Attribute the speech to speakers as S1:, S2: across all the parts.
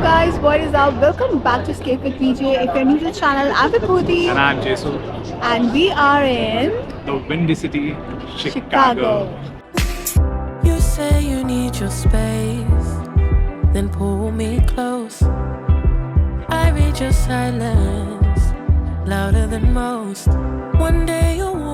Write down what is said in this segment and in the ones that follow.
S1: guys, what is up? Welcome back to Escape with PJ. If you're new to the channel, I'm Vibhuti.
S2: And I'm Jesu.
S1: And we are in
S2: The Windy City,
S1: Chicago.
S3: You say you need your space, then pull me close. I read your silence, louder than most. One day you'll walk.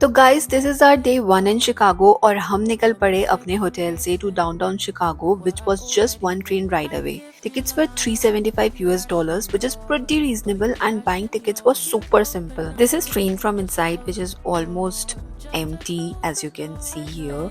S4: तो guys this is our day 1 in Chicago और हम निकल पड़े अपने hotel से to downtown Chicago which was just one train ride away. Tickets were $375 which is pretty reasonable and buying tickets was super simple. This is train from inside which is almost empty as you can see here.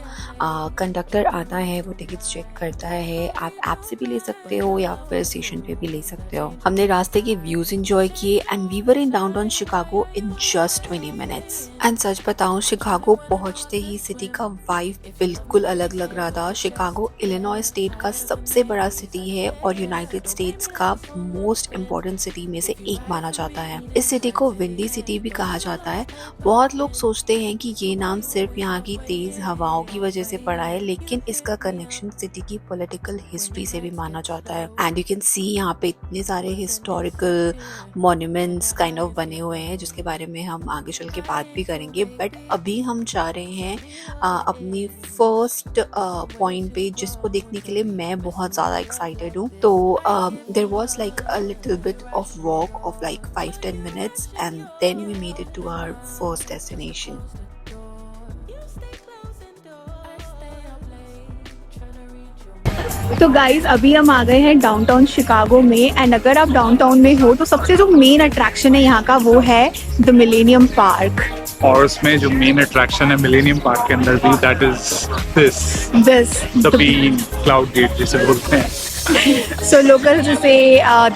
S4: Conductor आता है, वो tickets check करता है. आप app से भी ले सकते हो या फिर स्टेशन पे भी ले सकते हो. हमने रास्ते के व्यूज एंजॉय किए and we were in downtown Chicago in just 20 minutes. एंड सच बताऊं, शिकागो पहुंचते ही सिटी का वाइब बिल्कुल अलग लग रहा था. शिकागो इलिनॉय स्टेट का सबसे बड़ा सिटी है और यूनाइटेड स्टेट्स का मोस्ट इम्पोर्टेंट सिटी में से एक माना जाता है. इस सिटी को विंडी सिटी भी कहा जाता है. बहुत लोग सोचते हैं कि ये नाम सिर्फ यहाँ की तेज हवाओं की वजह से पड़ा है, लेकिन इसका कनेक्शन सिटी की पॉलिटिकल हिस्ट्री से भी माना जाता है. एंड यू कैन सी यहाँ पे इतने सारे हिस्टोरिकल मॉन्यूमेंट्स काइंड ऑफ बने हुए हैं जिसके बारे में हम आगे चल के बात भी करेंगे. बट अभी हम जा रहे हैं अपनी फर्स्ट पॉइंट पे जिसको देखने के लिए मैं बहुत ज़्यादा एक्साइटेड हूँ. तो there was like a little bit of walk of like 5-10 minutes and then we made it to our first destination.
S1: तो गाइज अभी हम आ गए हैं डाउनटाउन शिकागो में. एंड अगर आप डाउनटाउन में हो तो सबसे जो मेन अट्रैक्शन है यहाँ का वो है द मिलेनियम पार्क.
S2: और उसमें जो मेन अट्रैक्शन है मिलेनियम पार्क के अंदर भी, that is this the Bean Cloud Gate जिसे बोलते हैं.
S1: So locals इसे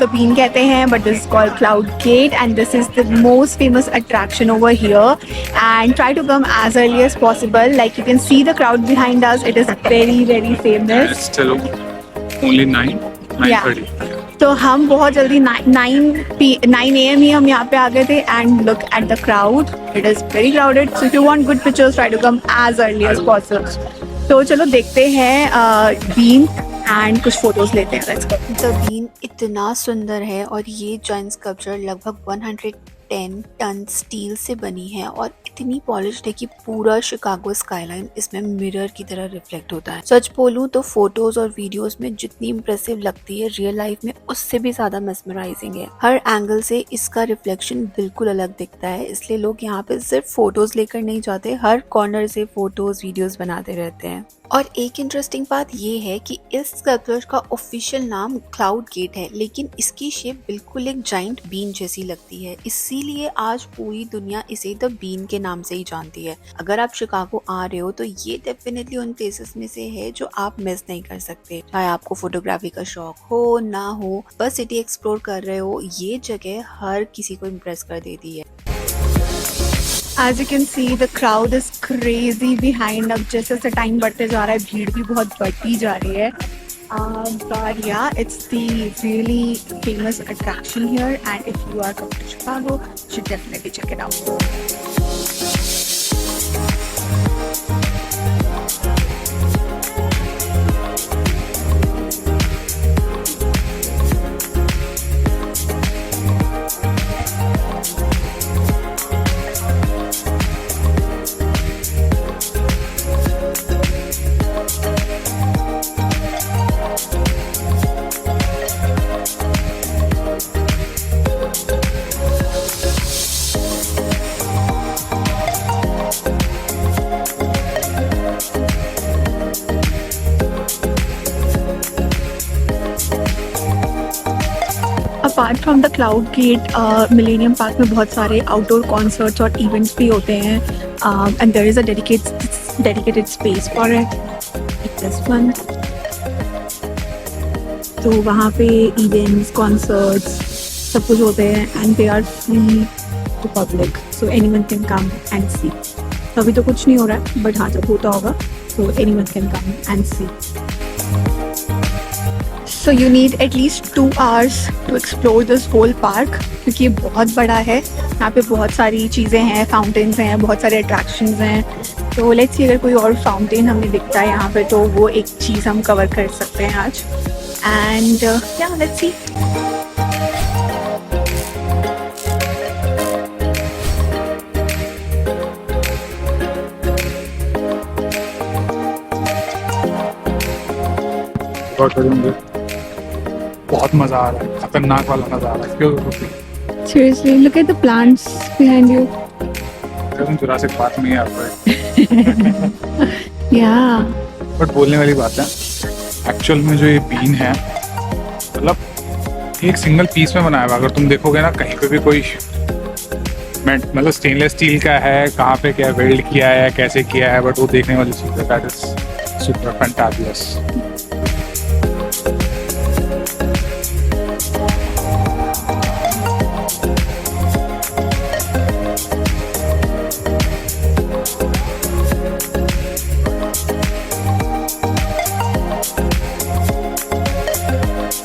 S1: the bean कहते हैं, but this is called Cloud Gate and this is the most famous attraction over here. And try to come as early as possible. Like you can see the crowd behind us. It is very famous.
S2: It's still only 9:30.
S1: तो हम बहुत जल्दी 9 AM ही हम यहाँ पे आ गए थे. And look at the crowd. It is very crowded. So if you want good pictures, try to come as early as possible. तो चलो देखते हैं बीन एंड कुछ फोटोज लेते हैं. Let's go.
S4: द बीन इतना सुंदर है और ये जॉइंट स्कल्पचर लगभग 110 टन स्टील से बनी है और इतनी पॉलिश्ड है कि पूरा शिकागो स्काईलाइन इसमें मिरर की तरह रिफ्लेक्ट होता है. सच बोलूं तो फोटोज और वीडियोस में जितनी इम्प्रेसिव लगती है रियल लाइफ में उससे भी ज्यादा मेस्मराइजिंग है. हर एंगल से इसका रिफ्लेक्शन बिल्कुल अलग दिखता है, इसलिए लोग यहाँ पे सिर्फ फोटोज लेकर नहीं जाते, हर कॉर्नर से फोटोज वीडियोस बनाते रहते हैं. और एक इंटरेस्टिंग बात ये है कि इस स्कल्पचर का ऑफिशियल नाम क्लाउड गेट है, लेकिन इसकी शेप बिल्कुल एक जाइंट बीन जैसी लगती है, इसीलिए आज पूरी दुनिया इसे द बीन के नाम से ही जानती है. अगर आप शिकागो आ रहे हो तो ये डेफिनेटली उन प्लेसेस में से है जो आप मिस नहीं कर सकते. चाहे आपको फोटोग्राफी का शौक हो ना हो, बस सिटी एक्सप्लोर कर रहे हो, ये जगह हर किसी को इम्प्रेस कर देती है.
S1: As you can see, the crowd is crazy behind. अब जैसे जैसे टाइम बढ़ते जा रहा है भीड़ भी बहुत बढ़ती जा रही है. But yeah, it's the really famous attraction here, and if you are coming to Chicago, you should definitely check it out. Apart from the Cloud Gate, Millennium Park में बहुत सारे आउटडोर कॉन्सर्ट्स और इवेंट्स भी होते हैं. And there is a dedicated space for it, this one. तो वहाँ पे इवेंट्स, कॉन्सर्ट्स सब कुछ होते हैं and they are free to public, so anyone can come and see. अभी तो कुछ नहीं हो रहा है, बट हाँ जब होता होगा तो anyone can come and see. So you need at least 2 hours to explore this whole park क्योंकि ये बहुत बड़ा है. यहाँ पे बहुत सारी चीज़ें हैं, फाउंटेन्स हैं, बहुत सारे अट्रैक्शंस हैं. तो लेट्स सी अगर कोई और फाउंटेन हमें दिखता है यहाँ पे तो वो एक चीज़ हम कवर कर सकते हैं आज. and yeah, let's see.
S2: बहुत मजा आ रहा है, खतरनाक वाला नजारा है। क्यों
S1: Seriously, look at the plants behind you.
S2: तुम जुरासिक पार्क में ही आ गए।
S1: Yeah.
S2: बट बोलने वाली बात है, एक्चुअल में जो ये बीन है मतलब एक सिंगल पीस में बनाया हुआ। अगर तुम देखोगे ना कहीं पे भी कोई मतलब स्टेनलेस स्टील का है, कहाँ पे क्या वेल्ड किया है, कैसे किया है, बट वो देखने वाली चीज़ है। That is super fantabulous.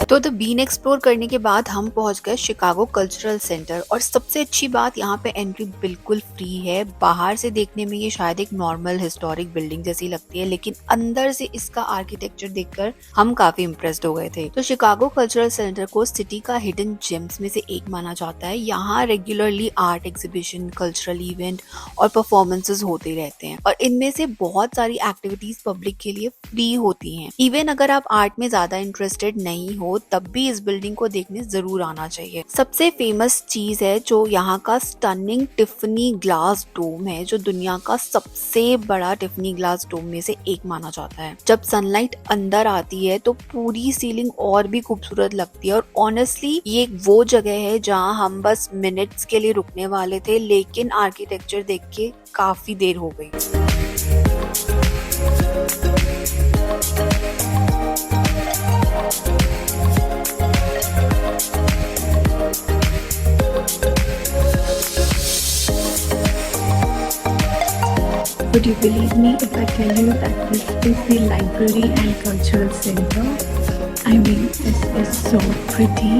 S4: तो द बीन एक्सप्लोर करने के बाद हम पहुंच गए शिकागो कल्चरल सेंटर और सबसे अच्छी बात यहाँ पे एंट्री बिल्कुल फ्री है। बाहर से देखने में ये शायद एक नॉर्मल हिस्टोरिक बिल्डिंग जैसी लगती है, लेकिन अंदर से इसका आर्किटेक्चर देखकर हम काफी इम्प्रेस्ड हो गए थे। तो शिकागो कल्चरल सेंटर को सिटी का हिडन जेम्स में से एक माना जाता है। यहाँ regularly art exhibition, cultural event और परफॉर्मेंसेज होते रहते हैं और इनमें से बहुत सारी एक्टिविटीज पब्लिक के लिए फ्री होती हैं। इवन अगर आप आर्ट में ज्यादा इंटरेस्टेड नहीं हो तब भी इस बिल्डिंग को देखने जरूर आना चाहिए। सबसे फेमस चीज है जो यहाँ का स्टनिंग टिफनी ग्लास डोम है, जो दुनिया का सबसे बड़ा टिफनी ग्लास डोम में से एक माना जाता है। जब सनलाइट अंदर आती है तो पूरी सीलिंग और भी खूबसूरत लगती है और ऑनेस्टली ये वो जगह है जहाँ हम बस मिनट्स के लिए रुकने वाले थे, लेकिन आर्किटेक्चर देख के काफी देर हो गई।
S1: Would you believe me if I tell you that this is the library and cultural center? I mean, this is so pretty.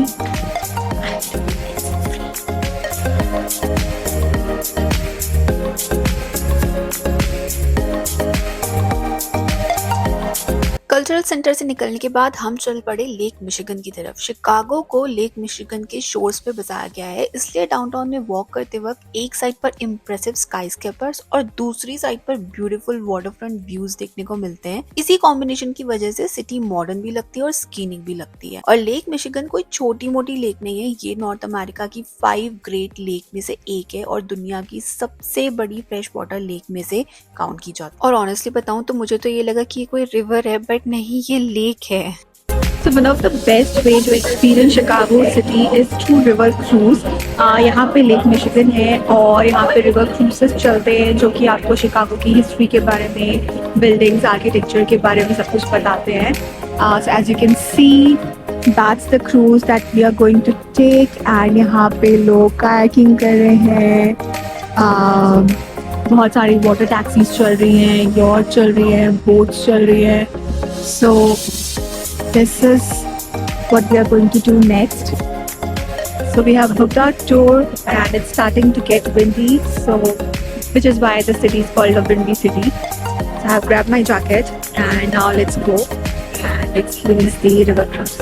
S4: Cultural centre से निकलने के बाद हम चल पड़े लेक मिशिगन की तरफ। शिकागो को लेक मिशिगन के शोर्स पे बसाया गया है, इसलिए डाउनटाउन में वॉक करते वक्त एक साइड पर इम्प्रेसिव स्काईस्केपर्स और दूसरी साइड पर ब्यूटीफुल वाटरफ्रंट व्यूज देखने को मिलते हैं। इसी कॉम्बिनेशन की वजह से सिटी मॉडर्न भी लगती है और स्कीनिंग भी लगती है। और लेक मिशिगन कोई छोटी मोटी लेक नहीं है, ये नॉर्थ अमेरिका की 5 ग्रेट लेक में से एक है और दुनिया की सबसे बड़ी फ्रेश वाटर लेक में से काउंट की जाती है। और ऑनेस्टली बताऊं तो मुझे तो ये लगा कि ये कोई रिवर है, बट नहीं, ये लेक है।
S1: So one of the best way to experience Chicago city is through river cruise. यहाँ पे लेक मिशिगन है और यहाँ पे रिवर क्रूजेस चलते हैं जो कि आपको शिकागो की हिस्ट्री के बारे में, बिल्डिंग्स, आर्किटेक्चर के बारे में सब कुछ बताते हैं। So as you can see, that's the cruise that we are going to take and यहाँ पे लोग kayaking कर रहे हैं। बहुत सारी वाटर टैक्सीज चल रही हैं, यॉट चल रही है, बोट्स चल रही है। So this is what we are going to do next. So we have booked our tour and it's starting to get windy, so which is why the city is called a windy city. So I have grabbed my jacket and now let's go and experience the river cruise.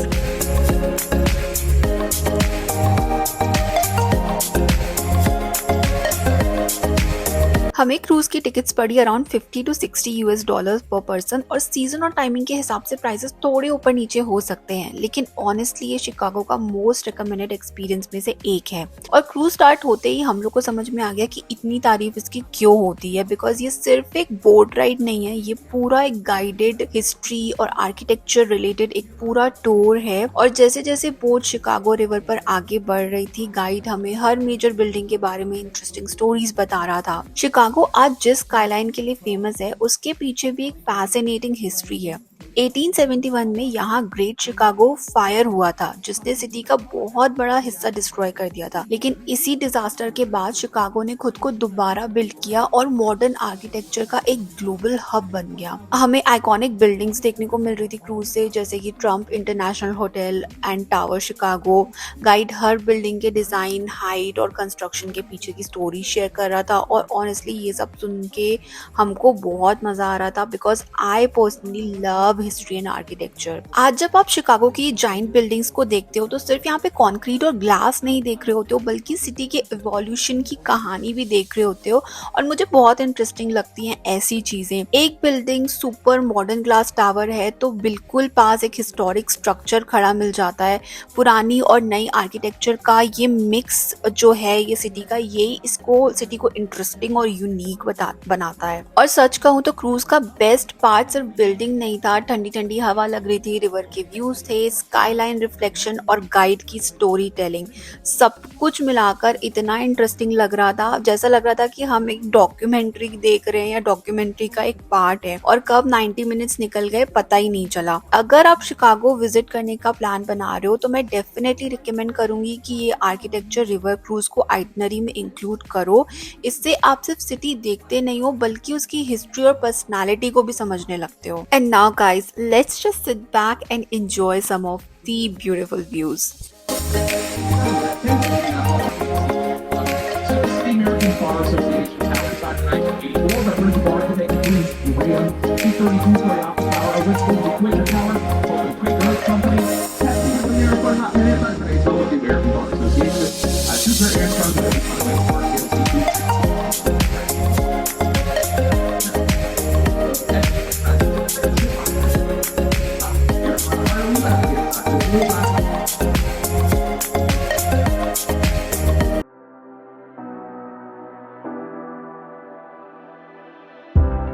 S4: हमें cruise की tickets पड़ी around 50 to 60 US dollars पर person और season और timing के हिसाब से prices थोड़े ऊपर नीचे हो सकते हैं, लेकिन ऑनेस्टली ये शिकागो का मोस्ट रिकमेंडेड एक्सपीरियंस में से एक है। और क्रूज स्टार्ट होते ही हम लोग को समझ में आ गया कि इतनी तारीफ इसकी क्यों होती है, बिकॉज ये सिर्फ एक बोट राइड नहीं है, ये पूरा एक गाइडेड हिस्ट्री और आर्किटेक्चर रिलेटेड एक पूरा टूर है। और जैसे जैसे बोट शिकागो रिवर पर आगे बढ़ रही थी, गाइड हमें हर मेजर बिल्डिंग के बारे में इंटरेस्टिंग स्टोरीज बता रहा था। शिकागो आज जिस स्काईलाइन के लिए फेमस है उसके पीछे भी एक फैसिनेटिंग हिस्ट्री है। 1871 में यहाँ ग्रेट शिकागो फायर हुआ था जिसने सिटी का बहुत बड़ा हिस्सा डिस्ट्रॉय कर दिया था, लेकिन इसी डिजास्टर के बाद शिकागो ने खुद को दोबारा बिल्ड किया और मॉडर्न आर्किटेक्चर का एक ग्लोबल हब बन गया। हमें आइकॉनिक बिल्डिंग्स देखने को मिल रही थी क्रूज से, जैसे कि Trump international hotel and tower Chicago. Guide her building के डिजाइन, हाइट और कंस्ट्रक्शन के पीछे की स्टोरी शेयर कर रहा था और ऑनेस्टली ये सब सुन के हमको बहुत मजा आ रहा था, because I personally love history and architecture. आज जब आप शिकागो की जाइंट बिल्डिंग्स को देखते हो तो सिर्फ यहाँ पे कंक्रीट और ग्लास नहीं देख रहे होते हो, बल्कि सिटी के इवोल्यूशन की कहानी भी देख रहे होते हो। और मुझे बहुत इंटरेस्टिंग लगती हैं ऐसी चीजें। एक building super modern glass tower है तो बिल्कुल पास एक हिस्टोरिक स्ट्रक्चर खड़ा मिल जाता है। पुरानी और नई आर्किटेक्चर का ये मिक्स जो है ये सिटी का, ये इसको सिटी को इंटरेस्टिंग और यूनिक बनाता है। और सच कहूँ तो क्रूज का बेस्ट पार्ट सिर्फ बिल्डिंग नहीं था, ठंडी ठंडी हवा लग रही थी, रिवर के व्यूज थे, स्काईलाइन रिफ्लेक्शन और गाइड की स्टोरी टेलिंग, सब कुछ मिलाकर इतना इंटरेस्टिंग लग रहा था, जैसा लग रहा था कि हम एक डॉक्यूमेंट्री देख रहे हैं या डॉक्यूमेंट्री का एक पार्ट है। और कब 90 मिनट्स निकल गए पता ही नहीं चला। अगर आप शिकागो विजिट करने का प्लान बना रहे हो तो मैं डेफिनेटली रिकमेंड करूंगी कि ये आर्किटेक्चर रिवर क्रूज को आइटनरी में इंक्लूड करो। इससे आप सिर्फ सिटी देखते नहीं हो बल्कि उसकी हिस्ट्री और पर्सनालिटी को भी समझने लगते हो। And now guys, let's just sit back and enjoy some of the beautiful views.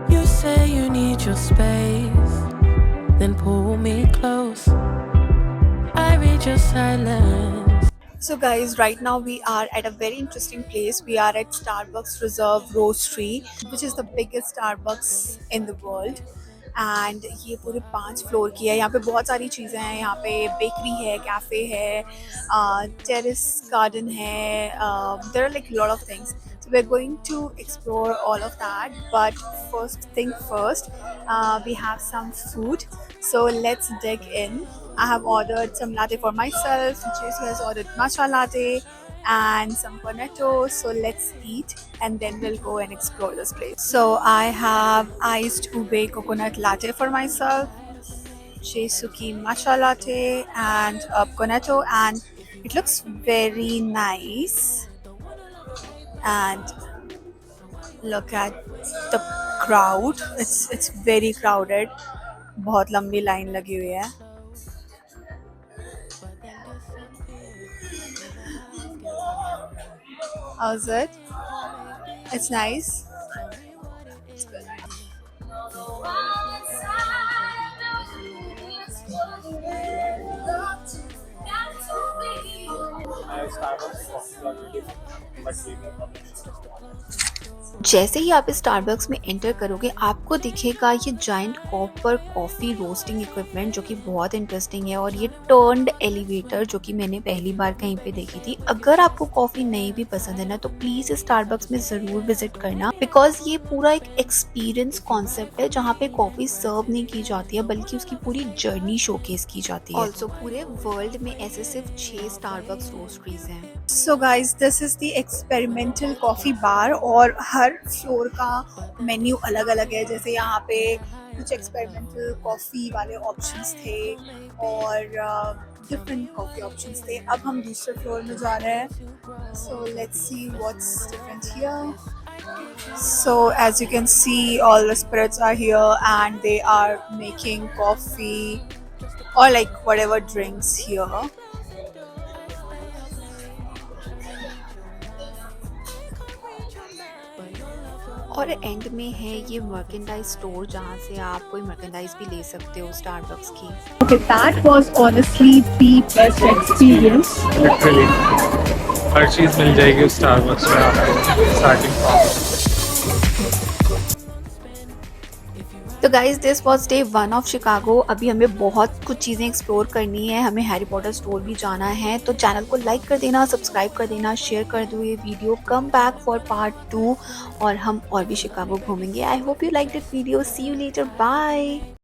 S3: You say you need your space, then pull me close. I read your silence.
S1: So guys, right now we are at a very interesting place. We are at Starbucks Reserve Roastery, which is the biggest Starbucks in the world. And ये पूरे 5 floor की है। यहाँ पे बहुत सारी चीज़ें हैं। यहाँ पे बेकरी है, कैफ़े है, टेरेस गार्डन है, there are like lot of things. So we're going to explore all of that, but first thing first, we have some food. So let's dig in. I have ordered some latte for myself. Jason has ordered matcha latte and some cornetto. So let's eat and then we'll go and explore this place. So I have iced ube coconut latte for myself, Jaisuke matcha latte and cornetto, and it looks very nice. And look at the crowd. It's very crowded. बहुत लंबी line लगी हुई है। How's it? It's nice. It's good.
S4: जैसे ही आप Starbucks में enter करोगे आपको दिखेगा ये giant copper coffee roasting equipment, जो कि बहुत इंटरेस्टिंग है, और ये टर्न्ड एलिवेटर जो कि मैंने पहली बार कहीं पे देखी थी। अगर आपको कॉफी नहीं भी पसंद है ना तो प्लीज स्टारबक्स में जरूर विजिट करना, बिकॉज ये पूरा एक एक्सपीरियंस कॉन्सेप्ट है जहाँ पे कॉफी सर्व नहीं की जाती है बल्कि उसकी पूरी जर्नी शोकेस की जाती है। ऑल्सो पूरे वर्ल्ड में ऐसे सिर्फ 6 स्टारबक्स रोस्टरीज हैं।
S1: So guys, this is the experimental coffee bar और हर फ्लोर का मेन्यू अलग अलग है। जैसे यहाँ पे कुछ एक्सपेरिमेंटल कॉफ़ी वाले ऑप्शंस थे और डिफरेंट कॉफ़ी ऑप्शंस थे। अब हम दूसरे फ्लोर में जा रहे हैं। So let's see what's different here. So as you can see, all the spirits are here and they are making coffee or like whatever drinks here.
S4: और एंड में है ये मर्केंडाइज स्टोर जहाँ से आप कोई मर्केंडाइज भी ले सकते हो स्टारबक्स की।
S1: Okay, that was honestly the best experience.
S2: Literally हर चीज़ मिल जाएगी स्टारबक्स में आपको स्टार्टिंग।
S4: तो guys this was day 1 of Chicago. अभी हमें बहुत कुछ चीज़ें एक्सप्लोर करनी है, हमें हैरी पॉटर स्टोर भी जाना है, तो चैनल को लाइक कर देना, सब्सक्राइब कर देना, शेयर कर दो ये video. Come back for part 2 और हम और भी शिकागो घूमेंगे। I hope you like this video. See you later, bye.